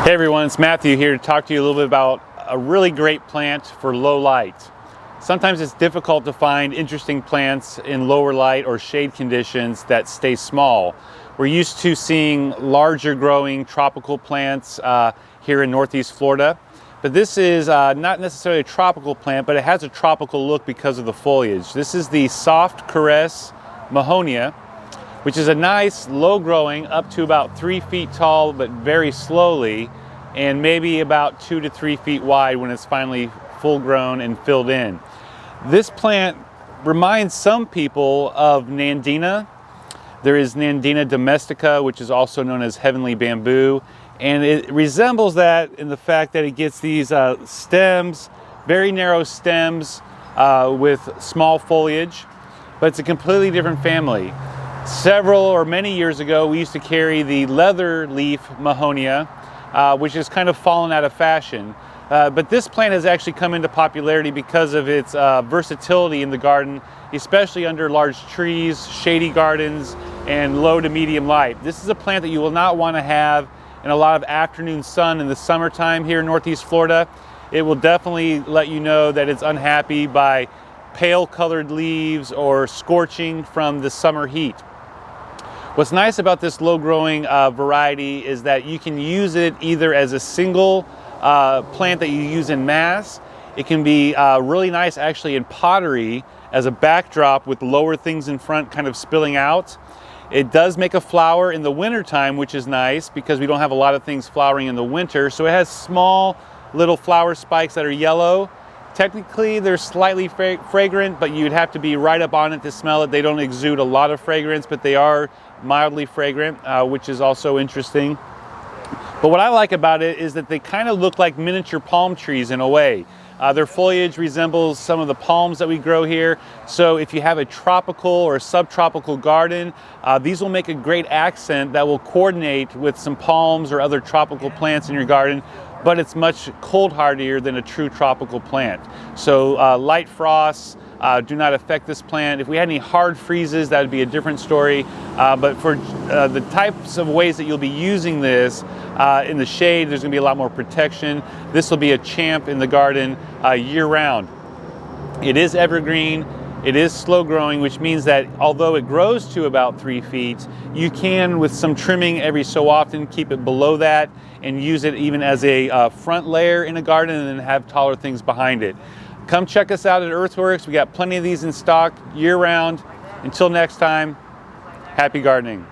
Hey everyone, it's Matthew here to talk to you a little bit about a really great plant for low light. Sometimes it's difficult to find interesting plants in lower light or shade conditions that stay small. We're used to seeing larger growing tropical plants here in Northeast Florida, but this is not necessarily a tropical plant, but it has a tropical look because of the foliage. This is the Soft Caress Mahonia, which is a nice low growing up to about 3 feet tall, but very slowly, and maybe about 2 to 3 feet wide when it's finally full grown and filled in. This plant reminds some people of Fernandina. There is Fernandina domestica, which is also known as heavenly bamboo, and it resembles that in the fact that it gets these stems, very narrow stems with small foliage, but it's a completely different family. Several or many years ago, we used to carry the leather leaf Mahonia, which has kind of fallen out of fashion. But this plant has actually come into popularity because of its versatility in the garden, especially under large trees, shady gardens, and low to medium light. This is a plant that you will not want to have in a lot of afternoon sun in the summertime here in Northeast Florida. It will definitely let you know that it's unhappy by pale colored leaves or scorching from the summer heat. What's nice about this low growing variety is that you can use it either as a single plant that you use in mass. It can be really nice actually in pottery as a backdrop with lower things in front kind of spilling out. It does make a flower in the winter time, which is nice because we don't have a lot of things flowering in the winter. So it has small little flower spikes that are yellow. Technically, they're slightly fragrant, but you'd have to be right up on it to smell it. They don't exude a lot of fragrance, but they are mildly fragrant, which is also interesting. But what I like about it is that they kind of look like miniature palm trees in a way. Their foliage resembles some of the palms that we grow here. So if you have a tropical or subtropical garden, these will make a great accent that will coordinate with some palms or other tropical plants in your garden, but it's much cold hardier than a true tropical plant. So light frosts do not affect this plant. If we had any hard freezes, that would be a different story. But for the types of ways that you'll be using this in the shade, there's gonna be a lot more protection. This will be a champ in the garden year round. It is evergreen. It is slow growing, which means that although it grows to about 3 feet, you can, with some trimming every so often, keep it below that and use it even as a front layer in a garden and then have taller things behind it. Come check us out at Earthworks. We got plenty of these in stock year round. Until next time, happy gardening.